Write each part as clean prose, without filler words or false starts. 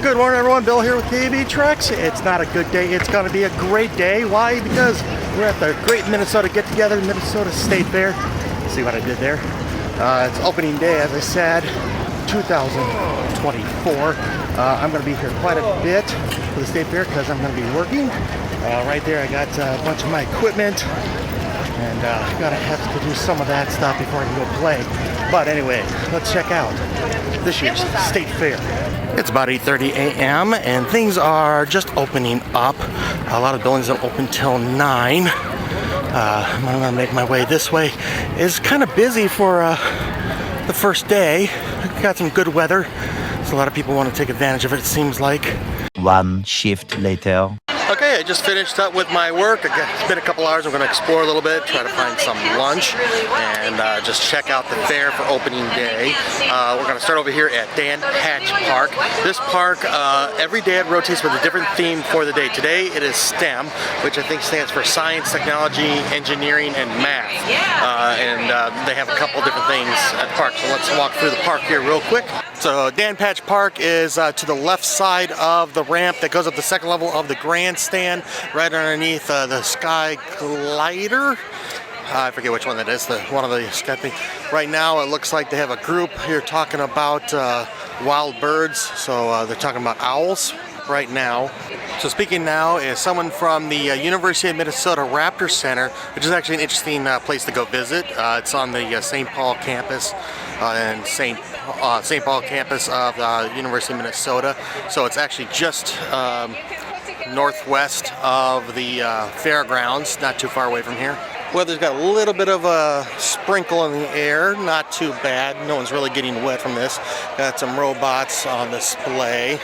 Good morning, everyone. Bill here with KB Trucks. It's not a good day. It's going to be a great day. Why? Because we're at the Great Minnesota Get Together, Minnesota State Fair. See what I did there? It's opening day, as I said, 2024. I'm going to be here quite a bit for the State Fair because I'm going to be working. Right there, I got a bunch of my equipment, and gotta have to do some of that stuff before I can go play. But anyway, let's check out this year's State Fair. It's about 8:30 a.m. and things are just opening up. A lot of buildings don't open till 9. I'm gonna make my way this way. It's kind of busy for the first day. Got some good weather, so a lot of people want to take advantage of it, it seems like. One shift later. Okay, I just finished up with my work. It's been a couple hours. I'm going to explore a little bit, try to find some lunch, and just check out the fair for opening day. We're going to start over here at Dan Patch Park. This park, every day it rotates with a different theme for the day. Today it is STEM, which I think stands for Science, Technology, Engineering, and Math. They have a couple different things at the park. So let's walk through the park here real quick. So Dan Patch Park is to the left side of the ramp that goes up the second level of the grandstand, right underneath the Sky Glider. I forget which one that is, one of the sky things. Right now it looks like they have a group here talking about wild birds, so they're talking about owls right now. So speaking now is someone from the University of Minnesota Raptor Center, which is actually an interesting place to go visit. It's on the St. Paul campus and St. Paul campus of the University of Minnesota. So it's actually just northwest of the fairgrounds, not too far away from here. Weather's got a little bit of a sprinkle in the air, not too bad. No one's really getting wet from this. Got some robots on display.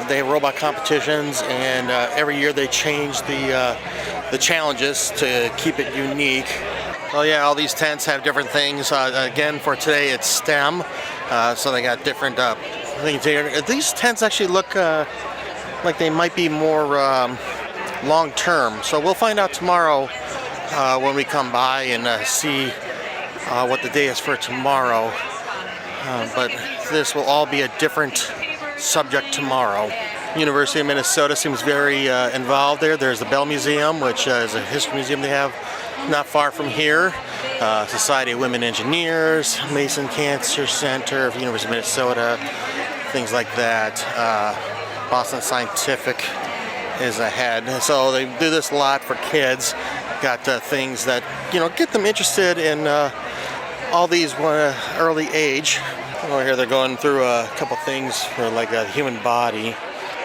They have robot competitions, and every year they change the challenges to keep it unique. Oh yeah, all these tents have different things. Again, for today it's STEM, so they got different things here. These tents actually look like they might be more long term, so we'll find out tomorrow when we come by and see what the day is for tomorrow. But this will all be a different subject tomorrow. University of Minnesota seems very involved there. There's the Bell Museum, which is a history museum they have not far from here. Society of Women Engineers, Mason Cancer Center of University of Minnesota, things like that. Boston Scientific is ahead. So they do this a lot for kids. Got things that, get them interested in all these early age. Over here they're going through a couple things for like the human body.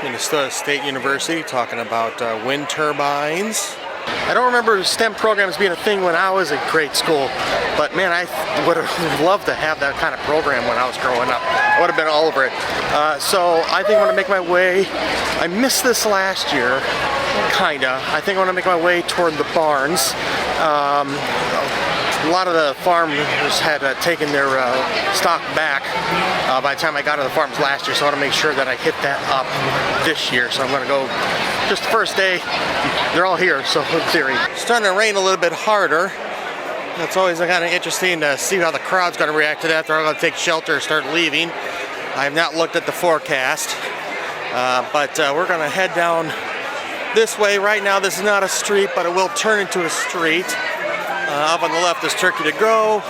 Minnesota State University talking about wind turbines. I don't remember STEM programs being a thing when I was in grade school, but man, I would have loved to have that kind of program when I was growing up. I would have been all over it. So I think I'm going to make my way. I missed this last year, kinda. I think I'm going to make my way toward the barns. A lot of the farmers had taken their stock back by the time I got to the farms last year, so I want to make sure that I hit that up this year. So I'm going to go just the first day. They're all here, so in theory. It's starting to rain a little bit harder. It's always kind of interesting to see how the crowd's going to react to that. They're all going to take shelter and start leaving. I have not looked at the forecast, but we're going to head down this way. Right now, this is not a street, but it will turn into a street. Up on the left is Turkey to Go,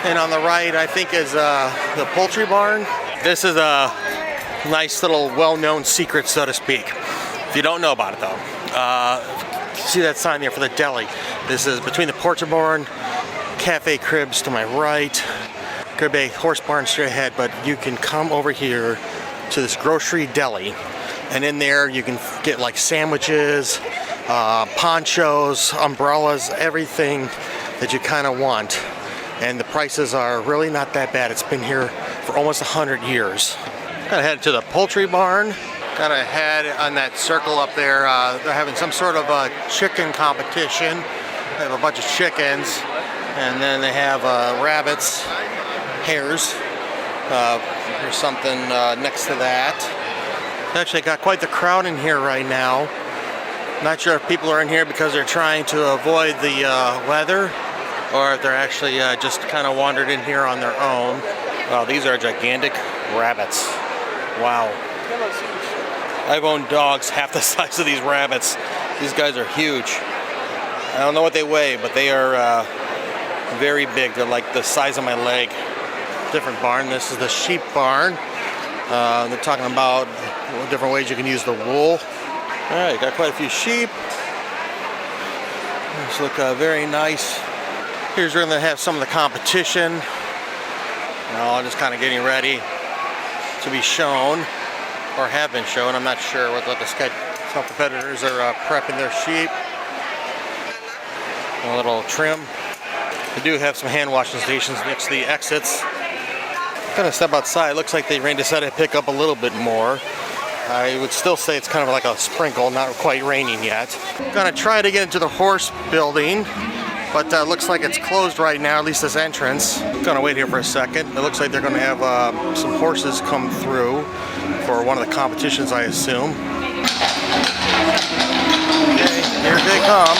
and on the right, I think, is the poultry barn. This is a nice little well-known secret, so to speak. If you don't know about it, though, see that sign there for the deli. This is between the poultry barn, Cafe Cribs to my right, Crib A horse barn straight ahead, but you can come over here to this grocery deli, and in there you can get like sandwiches, ponchos, umbrellas, everything that you kind of want, and the prices are really not that bad. It's been here for almost 100 years. Gotta head to the poultry barn. Gotta head on that circle up there. They're having some sort of a chicken competition. They have a bunch of chickens, and then they have rabbits, hares. There's something next to that. Actually got quite the crowd in here right now. Not sure if people are in here because they're trying to avoid the weather, or if they're actually just kind of wandered in here on their own. Wow, these are gigantic rabbits. Wow. I've owned dogs half the size of these rabbits. These guys are huge. I don't know what they weigh, but they are very big. They're like the size of my leg. Different barn. This is the sheep barn. They're talking about different ways you can use the wool. All right, got quite a few sheep. These look very nice. Here's where we're going to have some of the competition. All just kind of getting ready to be shown, or have been shown. I'm not sure what the some competitors are prepping their sheep. A little trim. They do have some hand washing stations next to the exits. Kind of step outside. Looks like they decided to pick up a little bit more. I would still say it's kind of like a sprinkle, not quite raining yet. Gonna try to get into the horse building, but looks like it's closed right now, at least this entrance. Gonna wait here for a second. It looks like they're gonna have some horses come through for one of the competitions, I assume. Okay, here they come.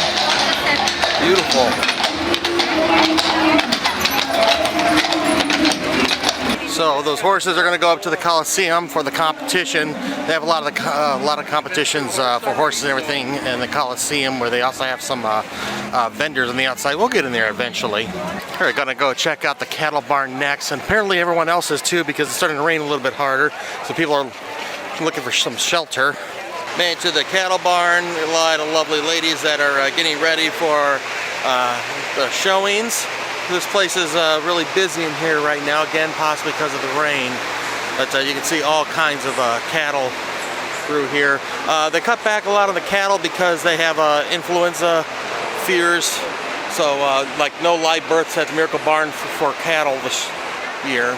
Beautiful. So those horses are going to go up to the Coliseum for the competition. They have a lot of competitions for horses and everything in the Coliseum, where they also have some vendors on the outside. We'll get in there eventually. We're going to go check out the cattle barn next, and apparently everyone else is too, because it's starting to rain a little bit harder. So people are looking for some shelter. Made to the cattle barn. A lot of lovely ladies that are getting ready for the showings. This place is really busy in here right now, again possibly because of the rain, but you can see all kinds of cattle through here. They cut back a lot of the cattle because they have influenza fears, so like no live births at the Miracle Barn for cattle this year.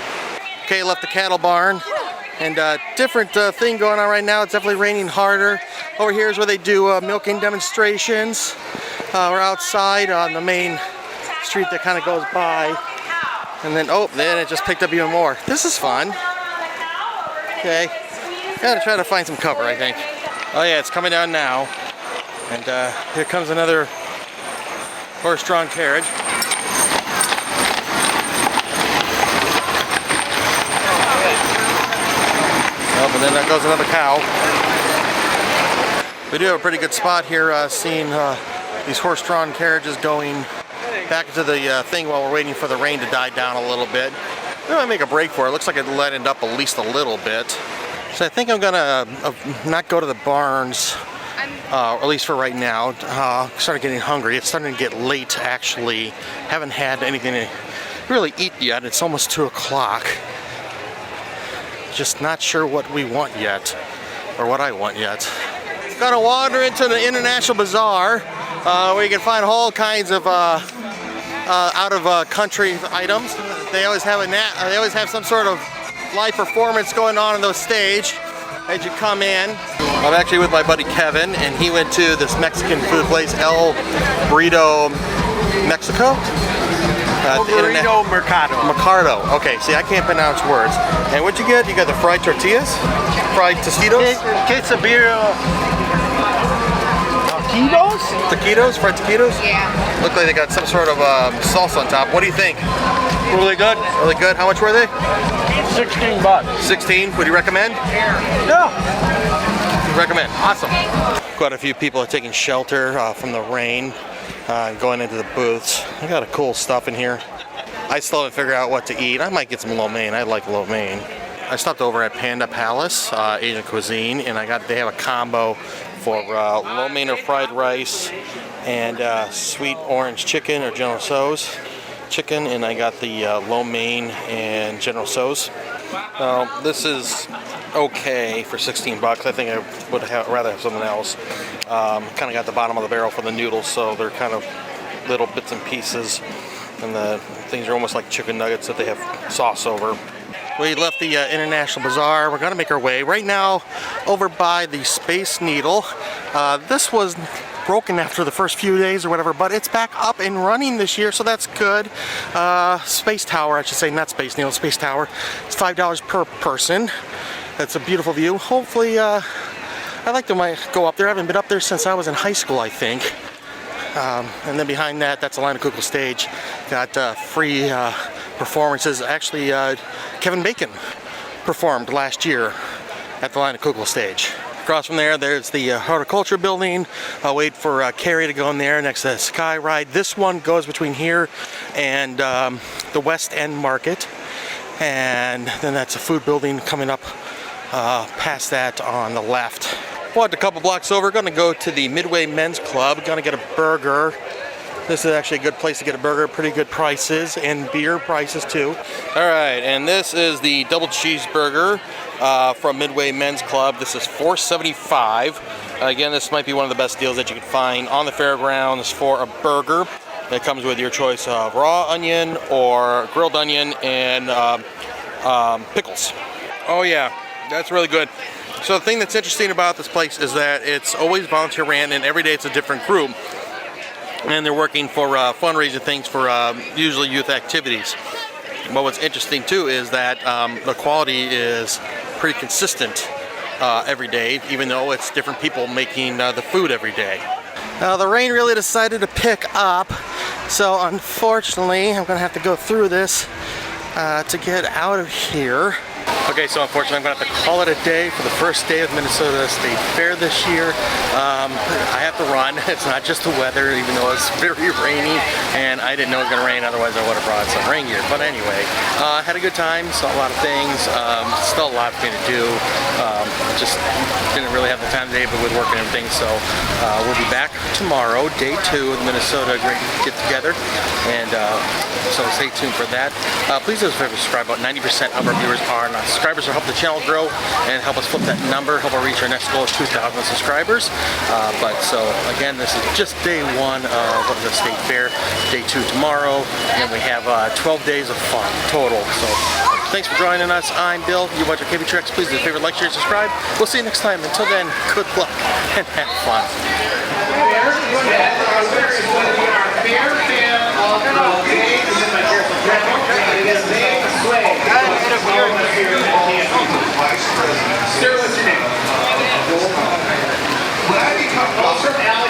Okay, left the cattle barn, and different thing going on right now. It's definitely raining harder. Over here is where they do milking demonstrations. We're outside on the main street that kind of goes by, and then it just picked up even more. This is fun. Okay, gotta try to find some cover, I think. Oh yeah, it's coming down now, and here comes another horse-drawn carriage. Oh, and then there goes another cow. We do have a pretty good spot here, seeing these horse-drawn carriages going back into the thing while we're waiting for the rain to die down a little bit. We might make a break for it. Looks like it letting up at least a little bit. So I think I'm gonna not go to the barns, at least for right now. Started getting hungry. It's starting to get late, actually. Haven't had anything to really eat yet. It's almost 2 o'clock. Just not sure what we want yet, or what I want yet. Gonna wander into the International Bazaar, where you can find all kinds of out of country items. They always have some sort of live performance going on the stage as you come in. I'm actually with my buddy Kevin, and he went to this Mexican food place, El Burrito Mexico. Burrito Mercado. Okay, see, I can't pronounce words. And what'd you get? You got the fried tortillas? Fried Tostitos? Quesadilla. Taquitos? Fried taquitos? Yeah. Look like they got some sort of sauce on top. What do you think? Really good. Really good. How much were they? $16. 16. Would you recommend? Yeah. Recommend. Awesome. Quite a few people are taking shelter from the rain, going into the booths. I got a cool stuff in here. I still haven't figured out what to eat. I might get some lo mein. I like lo mein. I stopped over at Panda Palace, Asian cuisine, and they have a combo for lo mein or fried rice and sweet orange chicken or General Tso's chicken, and I got the lo mein and General Tso's. This is okay for 16 bucks. I think I would rather have something else. Kind of got the bottom of the barrel for the noodles, so they're kind of little bits and pieces, and the things are almost like chicken nuggets that they have sauce over. We left the International Bazaar. We're gonna make our way right now over by the Space Needle. This was broken after the first few days or whatever, but it's back up and running this year, so that's good. Space Tower, I should say, not Space Needle, Space Tower. It's $5 per person. That's a beautiful view. Hopefully, I'd like to go up there. I haven't been up there since I was in high school, I think. And then behind that, that's the Line of Kugel stage. Got free performances. Actually, Kevin Bacon performed last year at the line of Kugel stage. Across from there, there's the horticulture building. I'll wait for Carrie to go in there next to the Sky Ride. This one goes between here and the West End Market. And then that's a food building coming up past that on the left. Walked a couple blocks over, gonna go to the Midway Men's Club, gonna get a burger. This is actually a good place to get a burger, pretty good prices, and beer prices too. All right, and this is the double cheeseburger from Midway Men's Club. This is $4.75. Again, this might be one of the best deals that you can find on the fairgrounds for a burger. It comes with your choice of raw onion or grilled onion and pickles. Oh yeah, that's really good. So the thing that's interesting about this place is that it's always volunteer ran, and every day it's a different group. And they're working for fundraising things for usually youth activities. But what's interesting too is that the quality is pretty consistent every day, even though it's different people making the food every day. Now the rain really decided to pick up, so unfortunately I'm gonna have to go through this to get out of here. Okay, so unfortunately I'm gonna have to call it a day for the first day of Minnesota State Fair this year. I have to run. It's not just the weather, even though it's very rainy, and I didn't know it was gonna rain, otherwise I would have brought some rain gear. But anyway, had a good time, saw a lot of things, still a lot for me to do. Just didn't really have the time today, but with work and everything, so we'll be back tomorrow, day 2 of the Minnesota Great Get Together, and so stay tuned for that. Please do us a favor, subscribe. About 90% of our viewers are not subscribers, so help the channel grow and help us flip that number, help us reach our next goal of 2,000 subscribers. But so again, this is just day 1 of the State Fair, day 2 tomorrow, and we have 12 days of fun total. So thanks for joining us. I'm Bill. You watch our KB Treks. Please do a favor, like, share, subscribe. We'll see you next time. Until then, good luck and have fun.